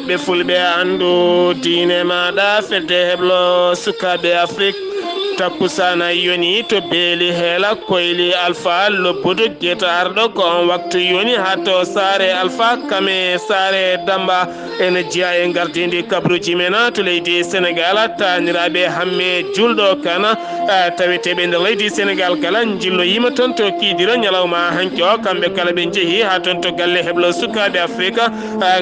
ɓiɓɓe fulɓe andu diine maɗa fedde heblo sukaɓe Afrique takkusana yoni to beeli heela koyli alpha lobbudu gueta arɗo ko on waktu yoni ha to saare alpha kame saare damba ene jeeya e gardidi kabruji men to leydi Sénégal taniraɓe hamme julɗo kana taweteɓe nder leydi Sénégal kala jilloyima toon to kiidira ñalawma hanki o kamɓe kala ɓe jeehi ha toon to galle heblo sukaɓe Afrique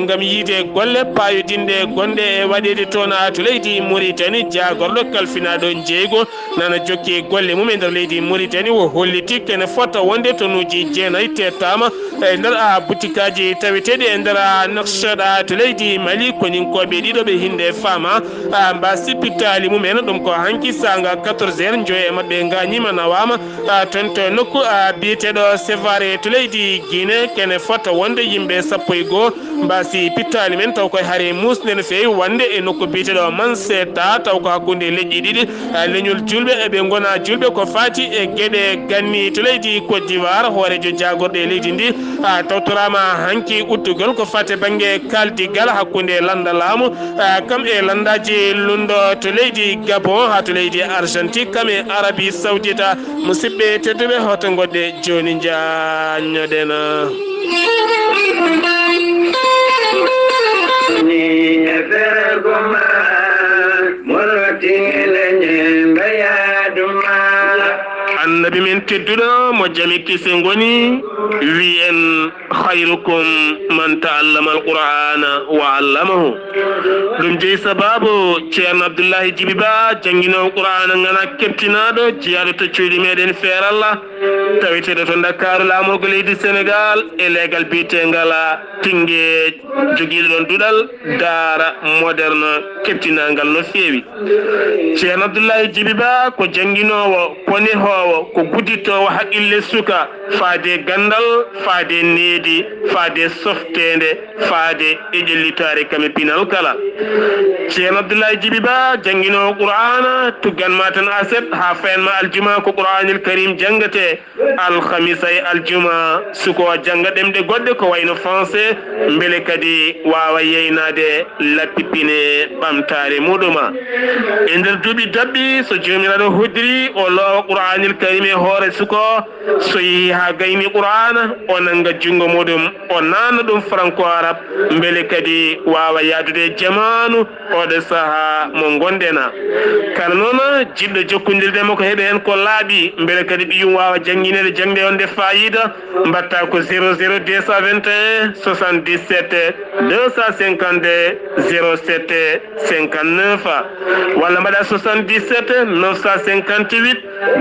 gam yiide golle payodinde gonɗe e waɗede toon to leydi Mauritanie jagorɗo kalfinaɗo jeeygo nana jokki golle mum e nder leydi Mauritanie o holliti kene fota wonde tonuji jeenayyi tettama e nder butikaji taweteɗe e nder Nouakchott to leydi Mali koninkoɓe ɗiɗo ɓe hinde fama mba sippitali mumen ɗum ko hanki sanga 14h joyi e mabɓe gañima nawama toon to nokku biyeteɗo Sévaré to leydi Guinée kene fota wonde yimɓe 11 mbasi pittali men taw koye haare musde no fewi wande e nokku biyeteɗo Mansetta taw ko hakkude leƴƴi ɗiɗi leñol julɓe eɓe gona julɓe ko fati e gueɗe ganni to leydi Côte d'Ivoire hoorejo jagorɗo e leydi ndi tawtorama hanki uddugol ko fate banggue kaldigal hakkude landa laamu kam e landaji lundo to leydi Gabon ha to leydi Argentine kam e Arabie Saoudite musidɓe tedduɓe hoto goɗɗe joni jañoɗen annabi men tedduɗo mo jami kise goni wi en khayrukum man ta'allama alqur'ana wa 'allamahu ɗum jeeyi sababu ceerno Abdoullahi Djiby Ba jangguinowo qur'ana gana keptinaɗo jeeyaɗo to cuuɗi meɗen feerallah taweteɗo to Dakar lamorgo leydi Sénégal e leegal biyetegal Tinguédj joguiɗo ɗon duɗal daara moderne keptinagal no feewi ceerno Abdoullahi Djiby Ba ko jangguinowo konehowo ko gudditowo haqqille suka faade gandal faade needi faade softede faade e ƴellitare kame pinal kala ceerno Abdoullahi Djiby Ba jangguinowo qur'ana tugganma tan aset ha fayanma aljuma ko qur'anil karim jangate alhamisa e aljuma suko janga ɗemɗe goɗɗe ko wayno français beele kadi wawa yeynade lappipine ɓamtare muɗuma e nder duuɓi dabɓi so jomiraɗo hoddiri o lowa qur'anil karim e hoore suko so yeehi ha gayni qur'ana o nanga jungo muɗum o nanna ɗum franco arabe beele kadi wawa yaadude jamanu oɗo saaha mo gondena kala noon jiɗɗo jokkodirɗemo ko heeɓe hen ko laaɓi beele kadi ɓiyum wawa jangguinede jangde onde fayida mbatta ko 00 221 77 252 07 59 walla mbaɗa 77 958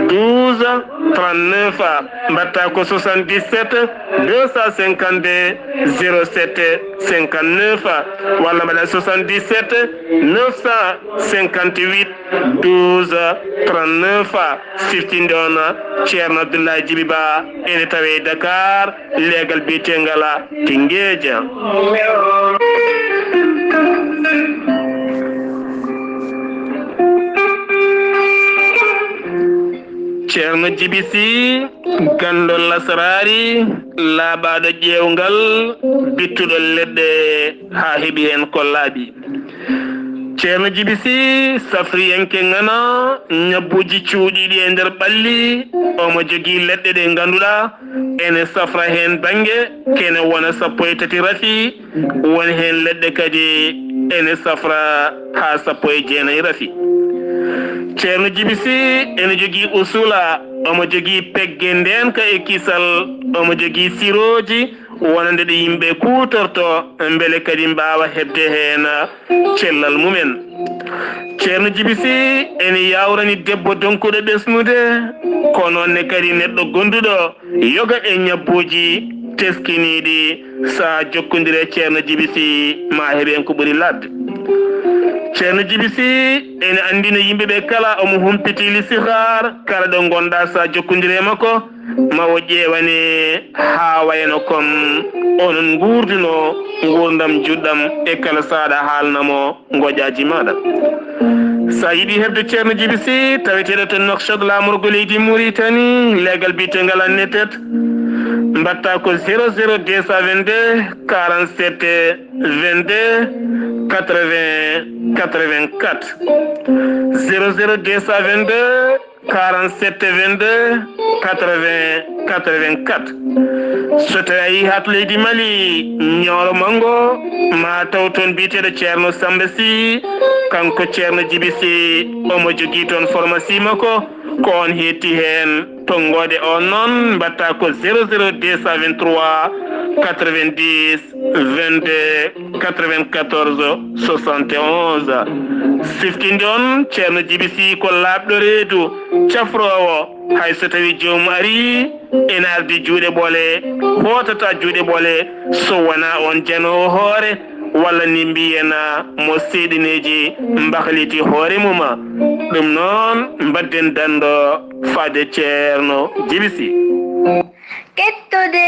12 39 mbatta ko 77 252 07 59 walla mbaɗa 77 958 12 39 siftinde on ceerno Abdoullahi Djiby Ba ene tawe Dakar leegal biyetegal Tinguédj ceerno Djiby Sy gandol lasarari laaɓaɗo ƴewgal bittuɗo leɗɗe ha heeɓi hen ko laaɓi ceerno Djiby Sy safriyenke ngana ñabbuji cuuɗiɗi e nder ɓalli omo jogui leɗɗe ɗe ganduɗa ene safra hen banggue kene wona 13 rafi woni hen leɗɗe kadi ene safra ha 19 rafi ceerno Djiby Sy ene jogui usula omo jogui pegge ndenka e kisal omo jogui siroji wonande ɗe yimɓe kutorto beele kadi mbawa hebde hen cellal mumen ceerno Djiby Sy ene yawrani debbo donkuɗo ɓesnude ko noonne kadi neɗɗo gonduɗo yoga e ñabbuji teskiniɗi sa jokkodire ceerno Djiby Sy ma heeɓen ko ɓuuri ladde ceerno Djiby Sy ene andina yimɓeɓe kala omo humpiti lisihar kala ɗo gonɗa sa jokkodire makko ma o ƴewane ha wayno comme onon gurduno gurdam juɗɗam e kala saɗa haalnamo goƴaji maɗa sa yiiɗi hebde ceerno Djiby Sy taweteɗo to Nouakchott lamorgo leydi Mauritanie leegal biyetegal netet mbatta ko 00222 47 22 80 84 00222 47 22 80 84 so tawi hat leydi Mali ñooro mango ma taw toon biteɗo ceerno Samba Sy kanko ceerno Djiby Sy omo jogui toon pharmacie makko ko on hetti hen tonggode on noon mbatta ko 00223 90 22 94 71 siftinde on ceerno Djiby Sy ko labɗo reedu cafrowo hay so tawi jomum ari ene ardi juuɗe ɓoole hotata juuɗe ɓoole so wona on janowo hoore walla ni mbiyena mo seeɗineji mbahliti hoore muma ɗum noon mbadden dando fade ceerno Djiby Sy kettode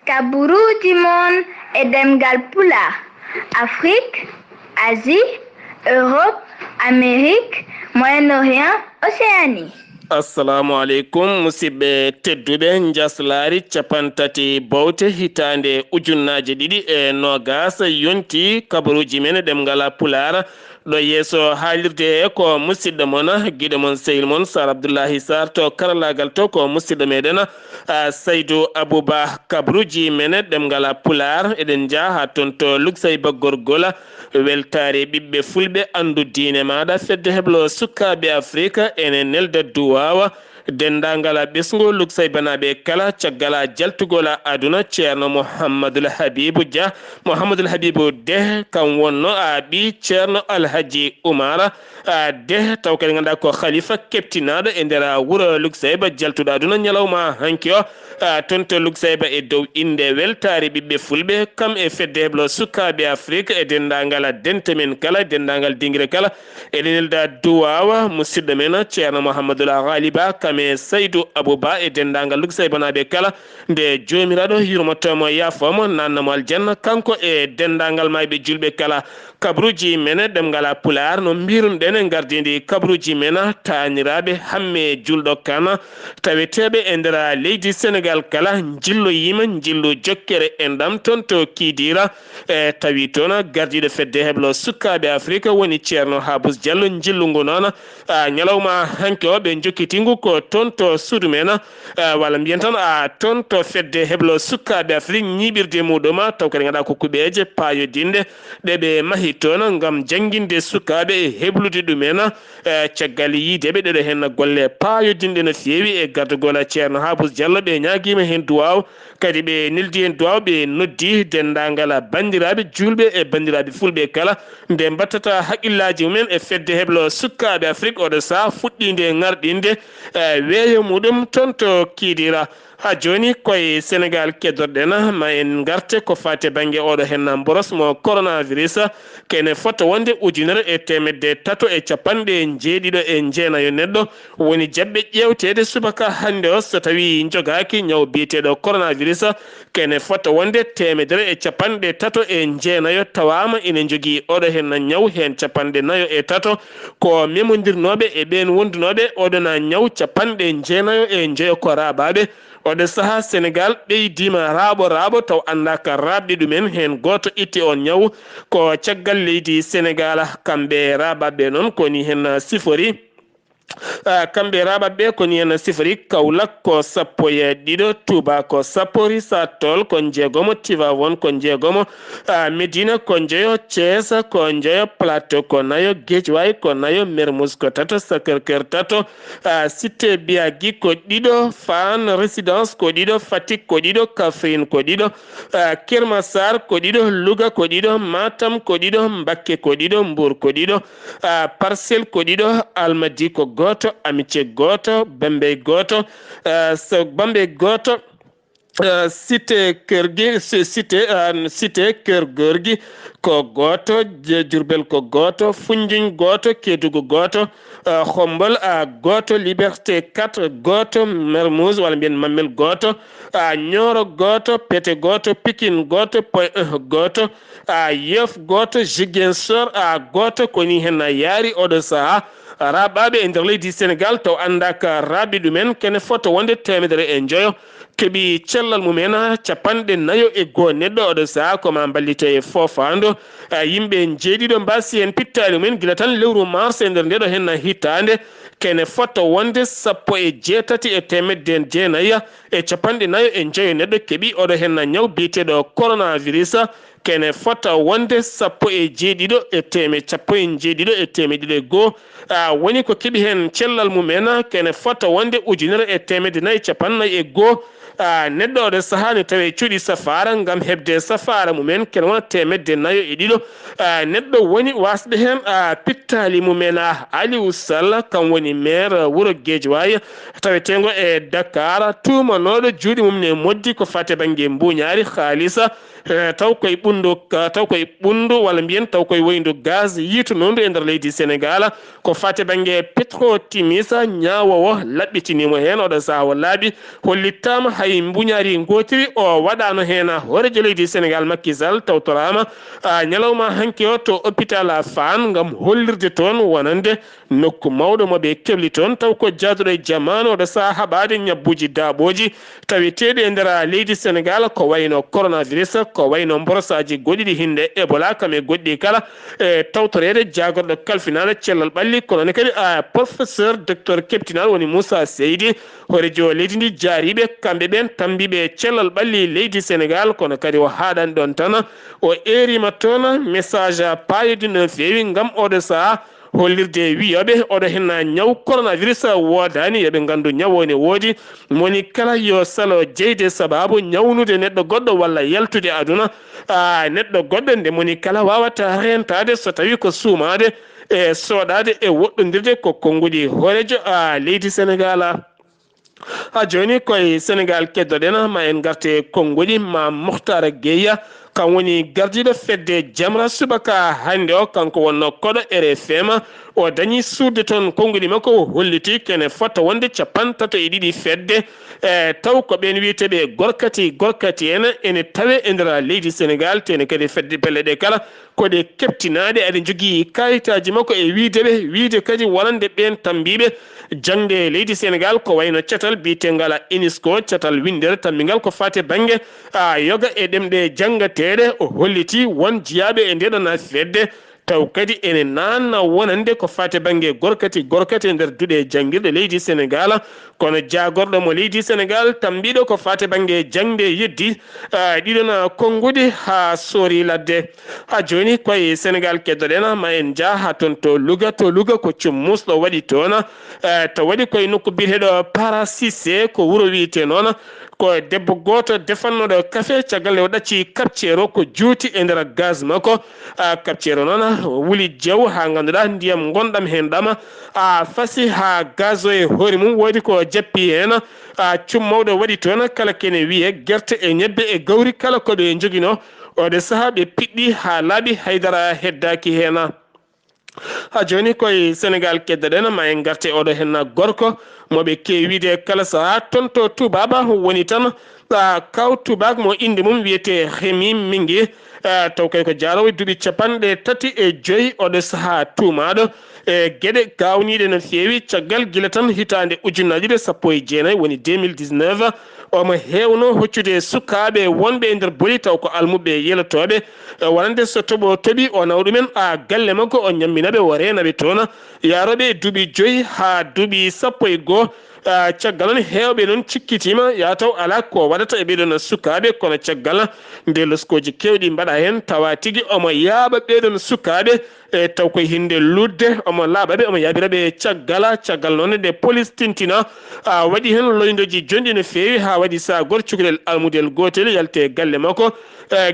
kaburuji mon e demgal pula Afrique, Asie, Europe, Amérique, Moyen-Orient, Océanie. assalamu aleykum musidɓe tedduɓe jaslari capantati bowte hitande ujunnaje ɗiɗi e nogas yonti kabaruji men ɗemgal pulara ɗo yeeso haalirde ko musidɗo mon guiɗo mon sehil mon Sar Abdoullahi Sarr to karallagal to ko musidɗo meɗen Saydou Abouba kabaruji men ɗemgal pular eɗen jaaha toon to luksay baggorgol weltare ɓiɓɓe fulɓe andu diine maɗa fedde heblo sukkaɓe Afrique ene nelda duwawa dendagal ɓesgo luksay banaɓe kala caggal jaltugol aduna ceerno Mouhamadoul Habibou Dia Mouhamadoul Habibou de kam wonno ɓi ceerno Alhaji Oumar de taw kadi ganduɗa ko khalifa keptinaɗo e nder wuuro luksayba jaltuɗo aduna ñalawma hanki o toon to luksayba e dow inde weltare ɓiɓɓe fulɓe kam e fedde heblo sukkaɓe Afrique e dendagal dente men kala dendagal dinguire kala eɗen nelda duwawa musidɗo men ceerno Mouhamadoul Ghaliba kame Saydou Abouba e dendagal luksayba naɓe kala nde jomiraɗo yurmotomo yafomo nannamo aljanna kanko e dendagal mayɓe julɓe kala kabruji men ɗemgal pular no mbirunɗen gardidi kabruji men taniraɓe hamme julɗo kana taweteɓe e nder leydi Sénégal kala jillo yima jillo jokkere e ɗam toon to kidira e tawi toon gardiɗo fedde heblo sukkaɓe Afrique woni ceerno Habous Diallo jillugu noon ñalawma hanke o ɓe jokkitingu ko toon to suudu men walla mbiyen tan toon to fedde heblo sukkaɓe Afrique ñiɓirde muɗum taw kadi ganduɗa ko kuɓeje payodinde ɗeɓe mahi toon gam jangguinde sukkaɓe e heblude ɗumen caggal yiideɓe ɗeɗo hen golle payodinde no fewi e gardugol ceerno Habous Diallo ɓe ñaguima hen duwaw kadi ɓe neldi hen duwaw ɓe noddi dendagal bandiraɓe julɓe e bandiraɓe fulɓe kala nde mbattata haqqillaji mumen e fedde heblo sukkaɓe Afrique oɗo saha fuɗɗinde ngarɗinde weeyo muɗum toon to kidira ha joni koye Sénégal keddorɗen ma en garte ko fate banggue oɗo hen boros mo coronavirus kene fota wonde 1350 neɗɗo woni jabɓe ƴewtede subaka hande o so tawi jogaki ñaw biyeteɗo coronavirus kene fota wonde 150 tawama ina jogui oɗo hen ñaw hen 43 ko memodirnoɓe e ɓen wondunoɓe oɗona ñaw 90 ko raɓaɓe oɗo saha Sénégal ɓeydima raaɓo taw andaka rabɓe ɗumen hen goto itti on ñaw ko caggal leydi Sénégal kamɓe raɓaɓe noon koni hen sifori kamɓe raɓaɓe koni hen sifori Kaolack ko 12 Touba ko 10 Richard Toll ko 6 Tivaouane ko 6 Médina ko 9 Thiès ko 9 Plateau ko 4 Guédiawaye ko 4 Mermoz ko 3 Sacré-Cœur 3 Cité Biagui ko 2 Fann Résidence ko 2 Fatick ko 2 Kaffrine ko 2 Keur Massar ko 2 Louga ko 2 Matam ko 2 Mbacké ko 2 Mbour ko 2 Parcelles ko 2 Almadies ko goto Amitié goto Bambey goto Bambey goto cité Keur Gorgui ko goto Diourbel ko goto Foundiougne goto Kédougou goto Khombol goto Liberté 4 goto Mermoz walla mbiyen Mamel goto Nioro goto Pété goto Pikine goto Point 1 goto Yoff goto Ziguinchor goto koni hen yaari oɗo saha raɓaɓe e nder leydi Sénégal taw anda ka raɓi ɗumen kene fota wonde temedere e joyo keɓi cellal mumen capanɗe nayo e goo neɗɗo oɗo saha koma ballite e fofando yimɓe jeeɗiɗo mbasi hen pittali mumen guila tan lewru mars e nder ndeɗo hen hitande kene fota wonde 17,9 e capanɗe nayo e joyo neɗɗo keeɓi oɗo hen ñaw biteɗo coronavirus kene fota wonde 17,9 woni ko keɓi hen cellal mumen kene fota wonde ujunere e temedde nayyi capannayyi e goho neɗɗo oɗo sahani tawi cuuɗi safara gam hebde safara mumen kene wona temedde nayo e ɗiɗo neɗɗo woni wasde hen pittali mumen Aliou Sall kam woni maire wuuro Guédiawaye tawetengo e Dakar tumanoɗo juuɗe mum ne moddi ko fate banggue mbuñari haalisa taw koye ɓundu walla mbiyen taw koye woyndu gaz yiitunondu e nder leydi Sénégal ko fate banggue Petrotimis ñawowo laɓɓitinimo hen oɗo saha o laaɓi hollittama hay mbuñari gotiri o waɗano hen horejo leydi Sénégal Macky Sall tawtorama ñalawma hanki o to hôpital Fann gam hollirde toon wonande nokku mawɗo moɓe kebli toon taw ko jaaduɗo e jamanu oɗo saha haɓade ñabbuji daaɓoji taweteɗi e nder leydi Sénégal ko wayno coronavirus ko wayno mborosaji goɗɗiɗi hinde Ebola kame goɗɗi kala e tawtorede jagorɗo kalfinade cellal ɓalli kono ne kadi professeur docteur keptinal woni Moussa Seydi horejo leydi ndi jaariɓe kamɓe ɓen tambiɓe cellal ɓalli leydi Sénégal kono kadi o haɗani ɗon tan o erima toon message payodi no fewi gam oɗo saha hollirde wiyoɓe oɗo hen ñaw coronavirus wodani yoɓe gandu ñawo ne woodi moni kala yo salo jeyde sababu ñawnude neɗɗo goɗɗo walla yaltude aduna neɗɗo goɗɗo nde moni kala wawata rentade so tawi ko suumade e soɗade e woɗɗodirde ko konngudi horejo leydi Sénégal joni koye Sénégal keddoɗen ma en garte konngudi ma Mokhtar Gueye kan woni gardiɗo fedde Jamra subaka hande o kanko wonno koɗo RFM o dañi suurde toon konngudi makko o holliti kene fota wonde 32 fedde taw ko ɓen wiyeteɓe gorkati ene tawe e nder leydi Sénégal tene kadi fedde pelle ɗe kala koɗe keptinaɗe aɗa jogui kayitaji makko e wiide kadi wonande ɓen tambiɓe jangde leydi Sénégal ko wayno catal biyetengal UNESCO catal windere tambigal ko fate banggue yoga e ɗemɗe jangateɗe o holliti won jiyaɓe e ndeɗon fedde taw kadi ene nanna wonande ko fate banggue gorkati e nder duuɗe jangguirɗe leydi Sénégal kono jagorɗo mo leydi Sénégal tambiɗo ko fate banggue jangde yeddi ɗiɗon konngudi ha soori ladde joni koye Sénégal keddoɗen ma en jaa toon to Louga ko cummusɗo waɗi toon to waɗi koye nokku biyeteɗo Para Cissé ko wuuro wiyete noon ko debbo goto defannoɗo café caggal nde o ɗacci kapcero ko juuti e nder gaz makko kapcero noon wuli jew ha ganduɗa ndiyam gonɗam hen ɗam fasi ha gaz o e hoore mum woodi ko jappi hen cummawɗo waɗi toon kala kene wiye guerte e ñebbe e gawri kala koɓe joguino oɗe saaha ɓe piɗɗi ha laaɓi haydara heddaki hen joni koye Sénégal keddoɗen ma en garte oɗo hen gorko moɓe kewide kala saha toon to tubaba woni tan kaw tubak mo inde mum wiyete Rémy Mingi taw kay ko jaarowo duuɓi 35 oɗo saha tumaɗo e gueɗe gawniɗe no fewi caggal guila tan hitande ujunnaje 19 woni 2019 omo hewno hoccude sukaɓe wonɓe e nder booli taw ko almuɓe yelotoɓe wonande so toɓo tooɓi o nawa ɗumen galle makko o ñamminaɓe o renaɓe toon yaroɓe duuɓi 5 ha duuɓi 11 caggal on hewɓe noon cikkitima yataw ala ko waɗata e ɓeɗon sukaɓe kono caggal nde loskoji kewɗi mbaɗa hen tawa tigui omo yaaɓa ɓeɗon sukaɓe e taw koye hinde ludde omo laaɓaɓe omo yaabiraɓe caggal noon nde police tintina waɗi hen loyndoji jonɗi no fewi ha waɗi sa goto cukalel almudel gotel yalte galle makko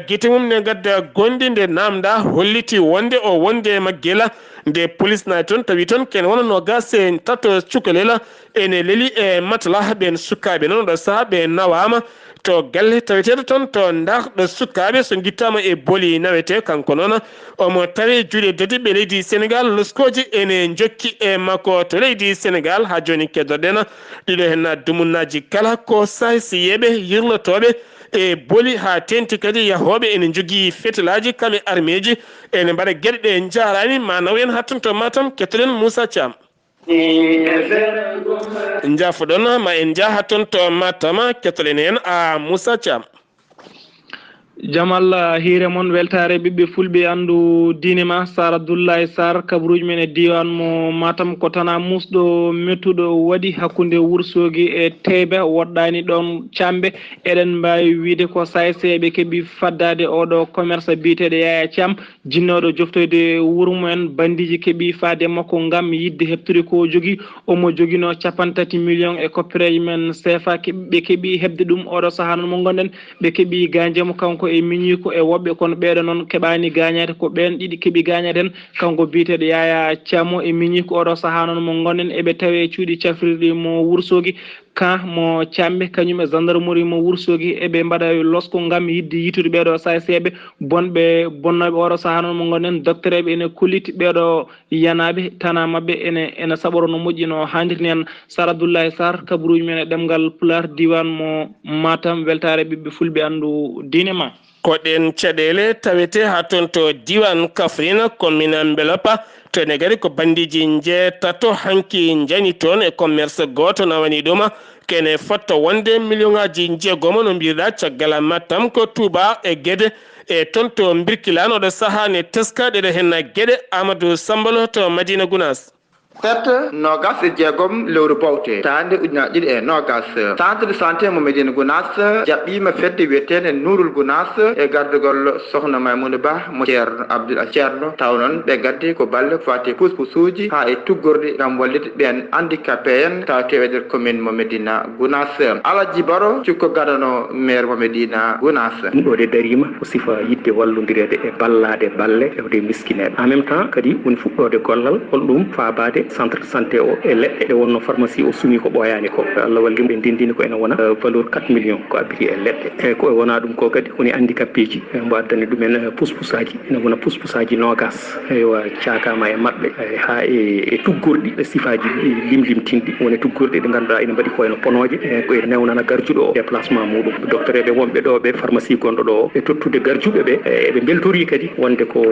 guite mum ne gadda gonɗi nde namda holliti wonde maggela nde police naati toon tawi toon kene wona no gase tato cukalel ene leeli e matla ɓen sukaɓe noon ɗo saaha ɓe nawama to galle taweteɗo toon to darɗo sukaɓe so guittama e booli nawete kanko noon omo tawi juuɗe dediɓe leydi Sénégal loskoji ene jokki e makko to leydi Sénégal ha joni keddoɗen ɗiɗo hen dumunnaji kala ko saysiyeɓe yirlotoɓe e booli ha tenti kadi yahoɓe ene jogui fetelaji kame armeji ene mbaɗa gueɗe ɗe jarani ma naw en hatton to Matam kettoɗen Moussa Thiam Njafuɗon ma en jaha toon to Matam kettalen en a Moussa Thiam. jamal hiire moon weltare ɓiɓɓe fulɓe andu diine ma Sar Abdoullahi Sarr kabaruji men e diwan mo Matam ko tana musɗo mettuɗo waɗi hakkude Wourossogui e Teyba woɗɗani ɗon cambe eɗen mbawi wiide ko sayseɓe keeɓi faddade oɗo commerce biteɗo Yaya Thiam jinnoɗo joftoyde wuuro mumen bandiji keeɓi faade makko gam yidde heɓtude ko jogui omo joguino 30 millions e koppireje men CFA ɓe keeɓi hebde ɗum oɗo saaha noon mo gonɗen ɓe keeɓi gañdemo kanko e miñi ko e woɓɓe kono ɓeeɗo noon keɓani gañade ko ɓen ɗiɗi keeɓi gañade hen kanko biteɗo Yaya Thiam e miñi ko oɗo saaha noon mo gonɗen eɓe tawe cuuɗi cafrirɗi mo Wourossogui kan mo Thiambe kañum e gendarmerie mo Wourossogui eɓe mbaɗa losko gam yidde yitude ɓeɗo sayseɓe bonɓe bonnoɓe oɗo saaha noon mo gonɗen docteur eɓe ene kolliti ɓeɗo yanaɓe tana mabɓe ene saɓoro no moƴƴi no hannirni hen. Sar Abdoullahi Sarr kabaruji men e ɗemgal Pular diwan mo Matam weltare ɓiɓɓe fulɓe andu diine ma. Koɗen caɗele tawete ha toon to diwan Kafrine commune Mbelopa to ene kadi ko bandiji jeetato hanki jani toon e commerce goto nawani ɗum kene fotto wonde million ngaji jeegom no mbiruɗa caggal Matam ko Touba e Guédé e toon to Birkilane oɗo saaha ne teskaɗe ɗo henna Guédé Amadou Sambalo to Madina Gounass. Tete nogas e jeegom lewru bawte tande ujunaje ɗiɗi e nogas centre de santé mo Medina Gounass jaɓɓima fedde wiyetede Nourul Gounass e gardugol sohna Maymouna Ba mo ceerno Abdoul Ceerno taw noon ɓe gaddi ko balle ko fati pousse-pousse ha e tuggorde gam wallide ɓen handicapé en tawateɓe nder commune mo Medina Gounass. Alaji Baro cikko gadano maire mo Medina Gounass. ɗum ɗo de darima ko sifa yidde wallodirede e ballade balle e miskineɓe en même temps kadi woni fuɗɗode gollal holɗum fabade centre de santé o e leɗɗe ɗe wonno pharmacie o suumi ko ɓoyani ko Allah walli ɓe ndendini ko ene wona valeur 4 millions ko abbiti e leɗɗe e ko wona ɗum ko kadi woni handicapé ji mbo addani ɗumen pousse-pousse aji ene wona pousse-pousse aji nogas ewa cakama e mabɓe ha e tuggorɗi e sifaji limtinɗi woni tuggorɗi ɗe ganduɗa ene mbaɗi ko ene ponoje e ko newnana garjuɗo o déplacement muɗum docteur eɓe wonɓe ɗo ɓe pharmacie gonɗo ɗo e tottude garjuɓe ɓe eɓe beltori kadi wonde ko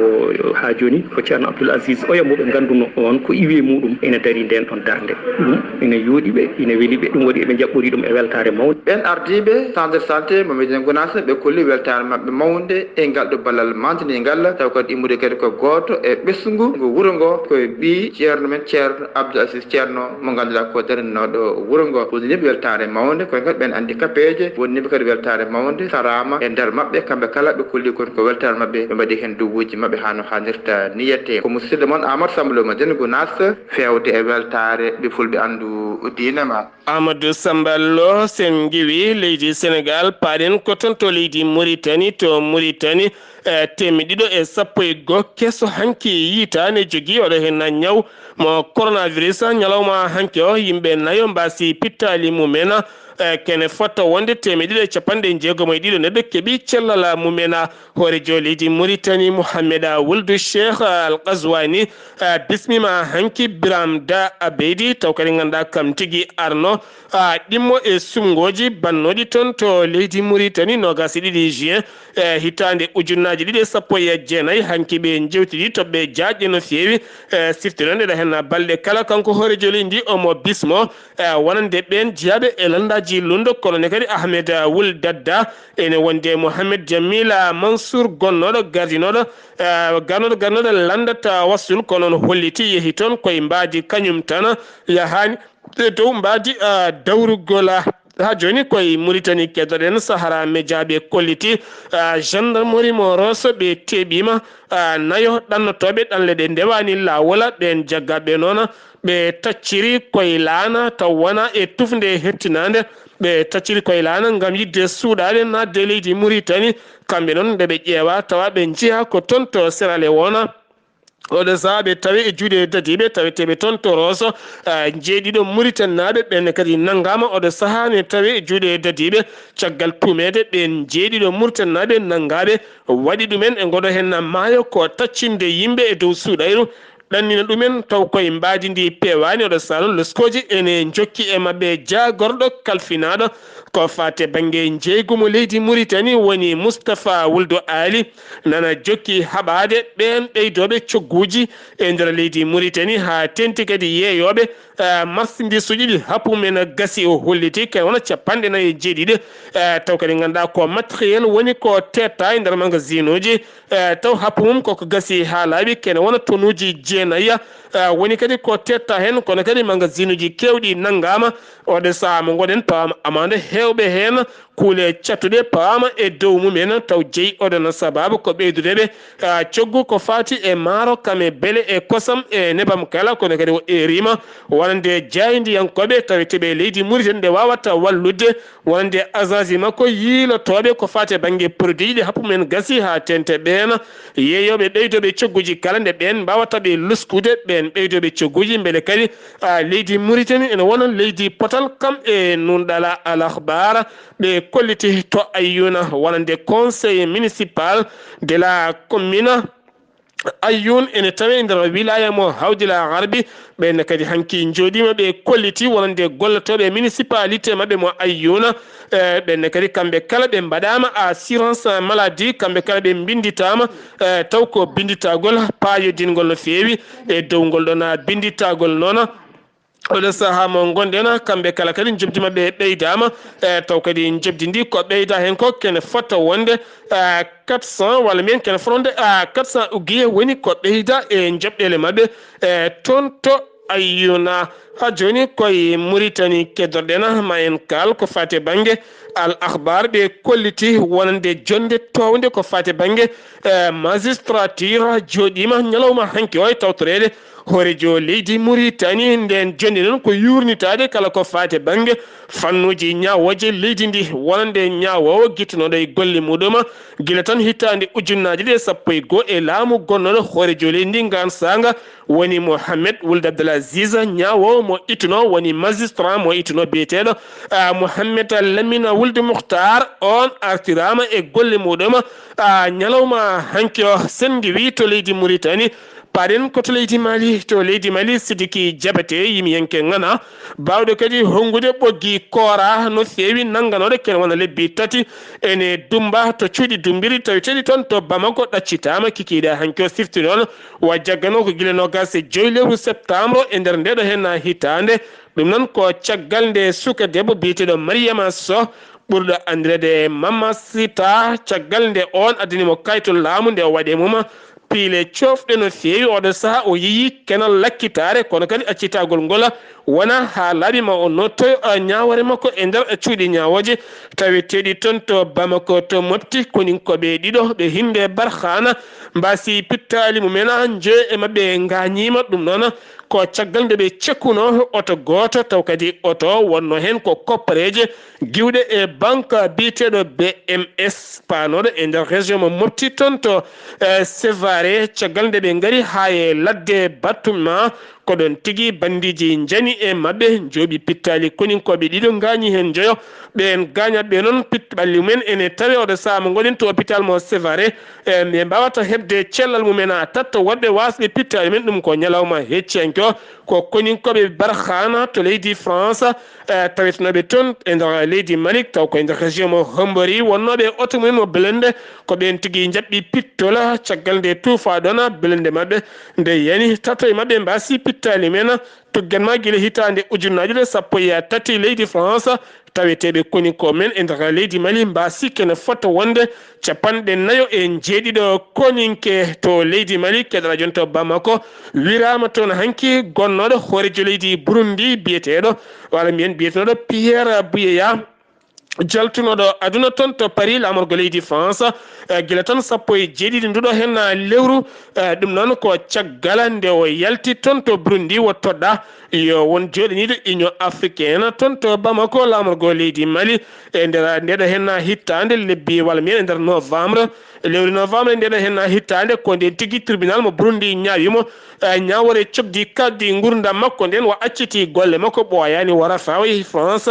ha joni ko ceerno Abdoul Aziz Oya moɓe ganduno on ko iwe muɗum ene dari nden ɗon darde ɗum ene yooɗiɓe ene weeliɓe ɗum waɗi eɓe jaɓɓori ɗum e weltare mawde. ɓen ardiɓe centre de santé mo Medina Gounass ɓe kolli weltare mabɓe mawde e ngal ɗo ballal mantinigal taw kadi immude kadi ko goto e ɓesgu ngo wuuro ngo koye ɓi ceerno men ceerno Abdoul Aziz ceerno mo ganduɗa ko darninoɗo wuuro ngo wonniɓe weltare mawde koye kadi ɓen handicapéje wonniɓe kadi weltare mawde sarama e nder mabɓe kamɓe kala ɓe kolli kon ko weltare mabɓe ɓe mbaɗi hen duwuji mabɓe ha no hannirta niyete ko musidɗo moon Amadou Sambalo Madina Gounass fewde e weltare ɓe fulɓe andu diine ma. Amadou Samballo sen giwi leydi Sénégal paɗen ko toon to leydi Mauritanie to Mauritanie temedɗiɗo e sappo e go kesso hanki yitane jogui oɗo hen ñaw mo coronavirus ñalawma hanki o yimɓe nayo mbasi pittali mumen kene fotto wonde temedɗiɗo e capanɗe jeegom e ɗiɗo neɗɗo keeɓi cellal mumena hoorejo leydi Mauritanie Mohamed Wuld Cheikh Al Ghazouani bismima hanki Biram Da Abedi taw kadi ganduɗa kam tigui arno ɗimmo e sumgoji bannoɗi toon to leydi Mauritanie nogas e ɗiɗi juin hitande ujunnaje ɗiɗi e sappo e jeenayyi hanki ɓe jewtidi toɓɓe jaƴƴe no fewi sifti noon ɗeɗa hen balɗe kala kanko hoorejo leydi ndi omo bismo wonande ɓen jeeyaɓe e landaji lundo kono ne kadi Ahmed Wuld Dadda ene wonde Mohamed Jamila Mansour gonnoɗo gardinoɗo garnoɗo landata wassul kono no holliti yeehi toon koye mbadi kañum tan yahani e dow mbadi dawrugola ha joni koye Mauritanie keddoɗen Sahara Média ɓe kolliti gendarmerie mo Rosso ɓe teɓima nayo ɗannotoɓe ɗanle ɗe ndewani lawola ɓen jaggaɓe noon ɓe tacciri koye laana taw wona e tufde hettinade ɓe tacciri koye laana gam yidde suuɗade nadde leydi Mauritanie kamɓe noon nde ɓe ƴeewa tawa ɓe jeeya ko toon to Sierra Leone oɗo saha ɓe tawi e juuɗe dadiɓe taweteɓe toon to Rosso jeeɗiɗo Mauritanie naɓe ɓenne kadi naggama oɗo saha ne tawi e juuɗe dadiɓe caggal tumede ɓen jeeɗiɗo Mauritanie naɓe naggaɓe waɗi ɗumen e goɗo hen maayo ko taccinde yimɓe e dow suuɗayru ɗannina ɗumen taw koye mbaadi ndi pewani oɗo salon leskoji ene jokki e mabɓe jagorɗo kalfinaɗo ko fate banggue jeygumo leydi Mauritanie woni Moustapha Wuldo Ali nana jokki haɓade ɓen ɓeydoɓe cogguji e nder leydi Mauritanie ha tenti kadi yeeyoɓe marchandise uji ɗi happumen gasi o holliti kene wona 47 taw kadi ganduɗa ko matériel woni ko tetta e nder magasin uji taw happu mum koko gasi ha laaɓi kene wona tonuji jeenayya woni kadi ko tetta hen kono kadi magasin uji kewɗi naggama oɗo saaha mo goɗen pawama amande hewɓe hen kuule cattuɗe pawama e dow mumen taw jeeyi oɗon sababu ko ɓeydudeɓe coggu ko fati e maaro kame beele e kosam e nebam kala kono kadi o erima wonande jaydiyankoɓe taweteɓe leydi Mauritanie nde wawata wallude wonande agence makko yiilotoɓe ko fati banggue produit ɗi happumen gasi ha tente ɓen yeeyoɓe ɓeydoɓe cogguji kala nde ɓen mbawataɓe luskude ɓen ɓeydoɓe cogguji beele kadi leydi Mauritanie ene wona leydi potal kam e nunɗala al akhbar ɓe kolliti to Ayouna wonande conseil municipal de la commune Ayoun ene tawe nder wilaya mo hawdila harbi ɓenne kadi hanki jooɗima ɓe kolliti wonande gollotoɓe municipalité mabɓe mo Ayouna ɓenne kadi kamɓe kala ɓe mbaɗama assurance maladie kamɓe kala ɓe binditama taw ko binditagol payodingol no feewi e dowgol ɗon binditagol noon oɗo saaha mo gonɗen kamɓe kala kadi jobdi mabɓe ɓeydama taw kadi jobdi ndi ko ɓeyda hen ko kene fotta wonde 400 walla mbiyen kene fotode 400 uguiye woni ko ɓeyda e joɓɗele mabɓe toon to Ayouna ha joni koye Mauritanie keddorɗen ma en kal ko fate banggue al akhbar ɓe kolliti wonande jonde towde ko fate banggue magistrature joɗima ñalawma hanki o e tawtorede horejo leydi Mauritanie nden jonde noon ko yurnitade kala ko fate banggue fannuji ñawoje leydi ndi wonande ñawowo guittunoɗo e golle muɗum guila tan hittande ujunnaje ɗe 11 e laamu gonnoɗo horejo leydi ndi gan sanga woni Mohamed Ould Abdelaziz ñawowo mo ittuno woni magistrat mo ittuno biyeteɗo Mohamed Lamine Ould Moukhtar on artirama e golle muɗum ñalawma hanki o sendi wi to leydi Mauritanie paɗen koto leydi Mali to leydi Mali Sidiki Diabaté yimiyanke ngana bawɗo kadi hongude ɓoggi koora no feewi nangganoɗo kene wona lebbi tati ene dumba to cuuɗi dumbiri tawi toon to Bamako ɗaccitama kikiɗe hanki o sifti noon wa jaggano ko guila nogas e 5 lewru septembre e nder ndeɗo hen hitande ɗum noon ko caggal nde suka debbo biyeteɗo Mariama Sow ɓurɗo andirede Mama Sita caggal nde on addinimo kayitol laamu nde waɗe mum piile cofɗe no feewi oɗo saaha o yeeyi kenal lakkitare kono kadi accitagol ngol wona ha laaɓi ma o nottoyo ñawore makko e nder cuuɗi ñawoje taweteɗi toon to Bamako to Mopti koninkoɓe ɗiɗo ɓe hinde Barkhana mbasi pittali mumen je e mabɓe gañima ɗum noon ko caggal nde ɓe cekkuno oto goto taw kadi oto wonno hen ko koppareje giwɗe e banque biyeteɗo BMS panoɗo e nder région mo Mopti toon to Sévaré caggal nde ɓe gaari ha e ladde Batuma koɗon tigui bandiji jani e mabɓe jooɓi pittali koninkoɓe ɗiɗo gañi hen joyo ɓen gañatɓe noon ɓalli mumen ene tawi oɗo saaha mo gonin to hôpital mo Sévaré ɓe mbawata hebde cellal mumen tatta woɗɓe wasɓe pittali men ɗum ko ñalawma hecciyanke o ko koninkoɓe Barkhana to leydi France tawetenoɓe toon e nder leydi Malik taw koye nder région mo Hombori wonnoɓe oto mumen mo Belende ko ɓen tigui jaɓɓi pittola caggal nde tuufa ɗon belende mabɓe nde yani tato e mabɓe mbasi pittali men tugganma guila hitande ujunnaje ɗe 13 leydi France taweteɓe koninko men e nder leydi Mali mbasi kene fota wonde 49 koninke to leydi Mali keɗora jon to Bamako wirama toon hanki gonnoɗo horejo leydi Burundi biyeteɗo walla mbiyen biyetenoɗo Pierre Buyeya jaltunoɗo aduna toon to Paris lamorgo leydi France guila tan 17 nduɗo hen lewru ɗum noon ko caggal nde o yalti toon to Burundi wottoɗa yo won joɗaniɗo Union africaine toon to Bamako lamorgo leydi Mali e nder ndeɗo hen hittande lebbi walla mbiyen e nder novembre lewru novembre ndeɗo hen hittande ko nden tigui tribunal mo Burundi ñawimo ñawore cogdi kaddi gurdam makko nden o acciti golle makko ɓoyani wara fawa France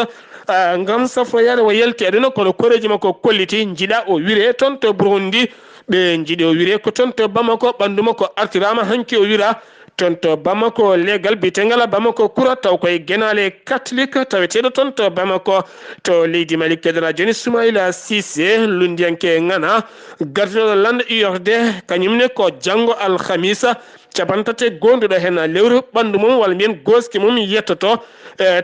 ngam safroyade o yalti aduna kono koreji makko kolliti jiiɗa o wire toon to Burundi ɓe jiiɗi o wire ko toon to Bamako ɓandu makko artirama hanki o wira tonto Bamako legal bitengala Bamako kura taw koy genale catholique taweteɗo tonto Bamako to leydi Mali kedana joni Soumaïla Cissé lundiyanke ngana gardiɗo lande URD kañumne ko jango alhamisa capantate gonduɗo hen lewru ɓandu mum walla mbiyen goski mum yettoto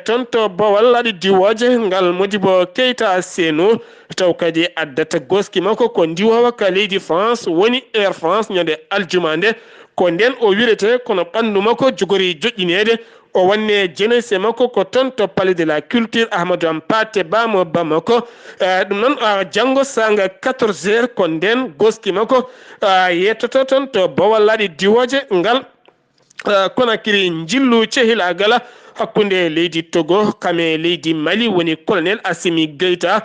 tonto Bawal aɗi diwoje ngal Modibo Keita Seno taw kadi addata goski makko ko ndiwowa ka leydi France woni Air France ñande aljumande ko nden o wirete kono ɓandu makko jogori joƴƴinede o wanne jeunesse makko ko ton to palais de la culture Ahmadou Hampâté Bâ Bamako ɗum noon janggo sanga 14h ko nden goski makko yettoto ton to Bawal aɗi diwoje ngal Conakry jillu cehilagala hakkunde leydi Togo kame leydi Mali woni colonel Assimi Goïta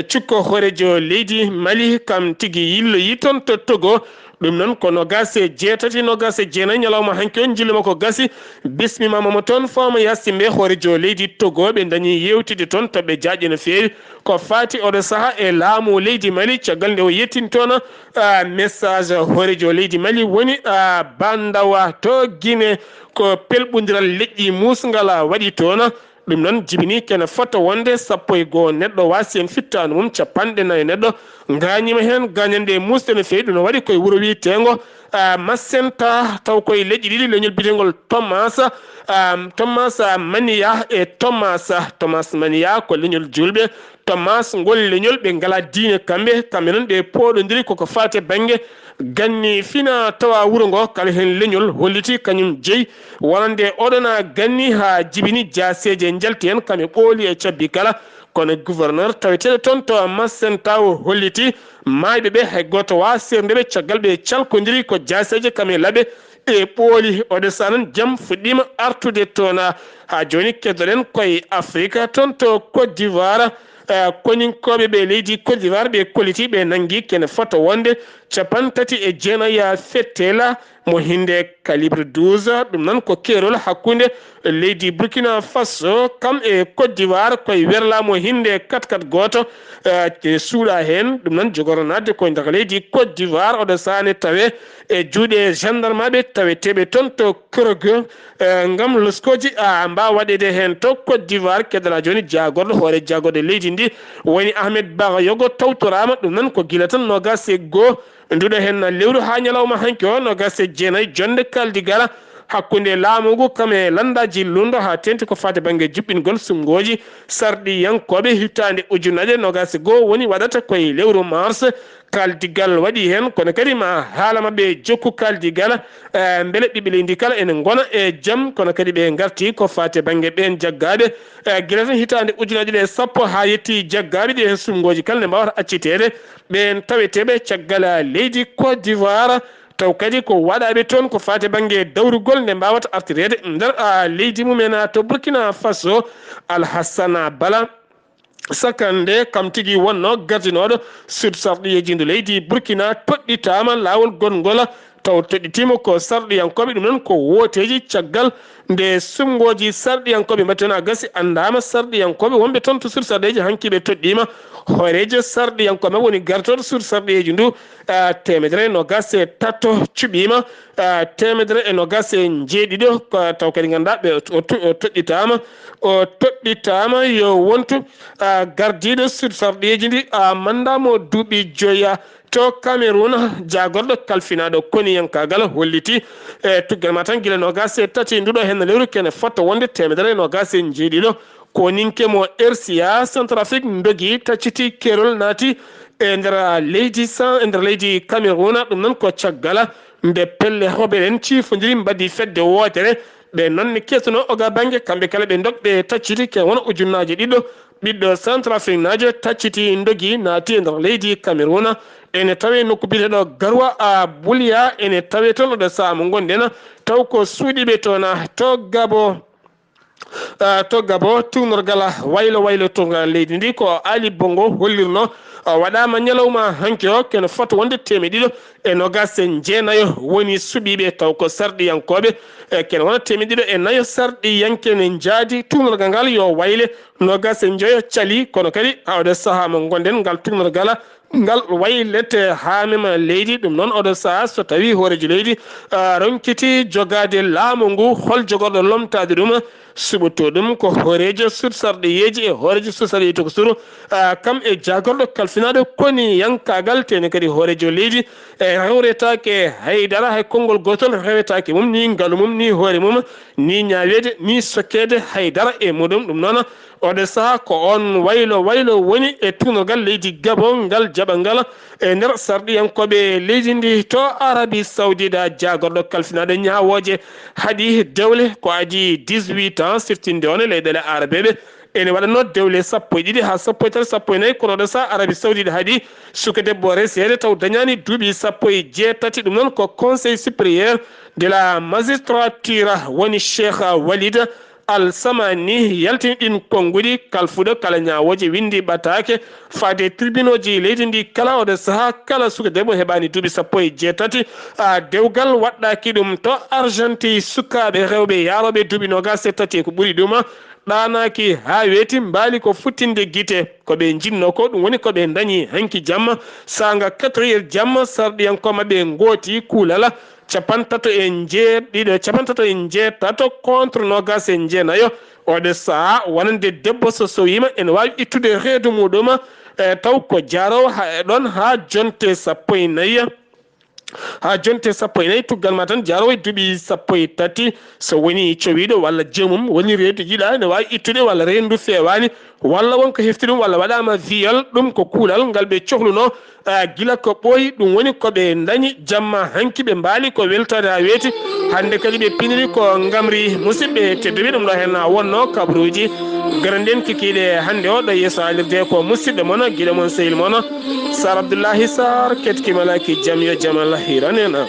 cikko horejo leydi Mali kam tigi yillo yi ton to Togo ɗum noon ko nogase jeetati nogase jeenayi ñalawma hanki on jilluma ko gasi bismimamamo toon fawma yassimɓe horejo leydi Togo ɓe dañi yewtide toon toɓe jaaƴe no feewi ko fati oɗo saaha e laamu leydi Mali caggal nde o yettintono message horejo leydi Mali woni bandawa to Guinée ko pelɓodiral leƴƴi musgala waɗi toon ɗum noon jibini kene fota wonde 11 neɗɗo wasi en fittanu mum 40 neɗɗo gañima hen gañande musde no fewi ɗum no waɗi koye wuuro wiitengo Massenta taw koye leƴƴi ɗiɗi leñol bitengol Thomas Mania e Thomas Mania ko leñol julɓe Thomas ngol leñol ɓe ngala diine kamɓe noon ɓe poɗodiri koko fate banggue ganni fina tawa wuuro ngo kala hen leñol holliti kañum jeeyi wonande oɗona ganni ha jibini jaseje jalti hen kamɓe ɓooli e cabbi kala kono gouverneur taweteɗo toon to Massenta o holliti mayɓeɓe hay goto wa serdeɓe caggal ɓe calkodiri ko jaseje kamɓe laaɓe e ɓooli oɗo sa noon jaam fuɗɗima artude toon ha joni keddoɗen koye Afrique toon to Côte d'Ivoire koninkoɓe ɓe leydi Côte d'Ivoire ɓe kolliti ɓe nangui kene fota wonde 39 fettela mo hinde calibre 12 ɗum noon ko keerol hakkude leydi Burkina Faso kam e Côte d'Ivoire koye werlamo hinde 4-4 goto suuɗa hen ɗum noon jogoro nadde koye nder leydi Côte d'Ivoire oɗo sane tawe e juuɗe gendarme ɓe taweteɓe toon to Krogue ngam loskoji mbawa waɗede hen to Côte d'Ivoire kedala joni jagorɗo hoore jagorɗo leydi ndi woni Ahmed Bagayogo tawtorama ɗum noon ko guila tan nogase goho nduɗo hen lewru ha ñalawma hanki o nogase jeenayi jonde kaldigala hakkunde laamugu kame landaji lundo ha tenti ko fate banggue juɓɓingol sungoji sarɗi yankoɓe hittande ujunnaje nogase goho woni waɗata koye lewru mars kaldigal waɗi hen kono kadi ma haala mabɓe jokku kaldigal beele ɓiɓɓe leydi kala ene gona e jaam kono kadi ɓe garti ko fate banggue ɓen jaggaɓe guila tan hitande ujunaje ɗe 10 ha yetti jaggaɓe ɗi hen sungoji kala ne mbawata accitede ɓen taweteɓe caggal leydi Côte d'Ivoire taw kadi ko waɗaɓe toon ko fate banggue dawrugol nde mbawata artirede nder leydi mumen to Burkina Faso Alhassana Bala sakande kam tigi wonno gardinoɗo sud sarɗiyeji ndu leydi Burkina toɗɗitama lawol gongol taw toɗɗitima ko sarɗiyankoɓe ɗum noon ko woteji caggal nde sungoji sarɗiyankoɓe mbattena gasi andama sarɗiyankoɓe wonɓe toon to sud sarɗiyeji hankiɓe toɗɗima horejo sarɗiyankoɓe woni gartoɗo sud sarɗiyeji ndu 123 cuɓima 120 taw kadi ganduɗa ɓe o toɗɗitama yo wontu gardiɗo sud sarɗiyeji ndi mandamo duuɓi joya to Cameroun jagorɗo kalfinaɗo koniyankagal holliti tuggal ma tan guila nogase tati nduɗo hen lewru kene fotta wonde 127 ko ninkemo RCA Centrafrique ndogi tacciti kerol naati e nder leydi Cameroun ɗum noon ko caggala nde pelle hoɓeɗen cifodiri mbaddi fedde wotere ɓe noon ne kesuno oga banggue kamɓe kala ɓe dogɓe tacciti ken wona ujunnaje ɗiɗo ɓiɗɗo Centrafrique najo tacciti ndogi naati e nder leydi Cameroun ene tawe nokku biteɗo Garwa Bulia ene tawe toon oɗo saha mo gonɗen taw ko suuɗiɓe toon to Gabo tunorgal waylo turgal leydi ndi ko Ali Bongo hollirno waɗama ñalawma hanke o kene fota wonde temedɗiɗo e nogas e jeenayo woni suɓiɓe taw ko sarɗiyankoɓe kene wona temedɗiɗo e nayo sarɗiyanke ne jaadi tumnorgal ngal yo wayle nogas e joyo cali kono kadi awde saaha mo gonɗen ngal tumnorgal ngal waylete ha mema leydi ɗum noon oɗo saaha so tawi hoorejo leydi ronkiti jogade laamu ngu hol jogorɗo lomtade ɗum suɓoto ɗum ko hoorejo sursarɗiyeji e hoorejo sursarɗiyeji to ko suru kam e jagorɗo kalfinaɗo koni yankagal tene kadi hoorejo leydi e rewretake haydara hay konngol gotol rewetake mum ni ngaalu mum ni hoore mum ni ñawede ni sokkede haydara e muɗum ɗum noon oɗo saaha ko on waylo woni e tunorgal leydi Gabon ngal jaɓa ngal e nder sarɗiyankoɓe leydi ndi to Arabie Saoudite jagorɗo kalfinaɗo ñawoje haɗi dewle ko adi 18 ans siftinde on leyɗele arabeɓe ene waɗano dewle 12 ha 13 14 kono ɗo sa Arabie Saoudite haɗi suka debbo resede taw dañani duuɓi 18 ɗum noon ko conseil supérieur de la magistrature woni Cheikh Walid Al-Samani yaltini ɗin konguɗi kalfuɗo kala ñawoje windi ɓatake fade tribunal ji leydi ndi kala oɗo saaha kala suka debbo heɓani duuɓi 18 dewgal waɗɗaki ɗum to Argentine sukaɓe rewɓe yaroɓe duuɓi 23 ko ɓuuri ɗum ɗanaki ha weeti mbaali ko futtinde guite koɓe jinno ko ɗum woni koɓe dañi hanki jamma sanga 4 jamma sarɗiyankomaɓe gooti kuulala capantato e jeeɗiɗo capantato e jeetato contre nogas e jeenayo oɗo saaha wonande debbo so sowima ene wawi ittude reedu muɗum taw ko jarowo ɗon ha jonte 14 ha jonte 14 tuggal ma tan jarowo duuɓi 13 so woni cowiɗo walla joomum woni reedu yiɗa ne wawi ittude walla rendu fewani walla wonko hefti ɗum walla waɗama viol ɗum ko kuulal ngal ɓe cohluno gila ko ɓooyi ɗum woni koɓe dañi jamma hanki ɓe mbaali ko weltade ha weeti hande kadi ɓe piniri ko gamri musidɓe tedduɓe ɗum ɗo hen wonno kabaruji garanɗen kikiɗe hande o ɗo yeeso alirde ko musidɗo moon guiɗo moon sehil moon Sar Abdoullahi Sarr ketkimalaki jaam yo jaam Allah hiranena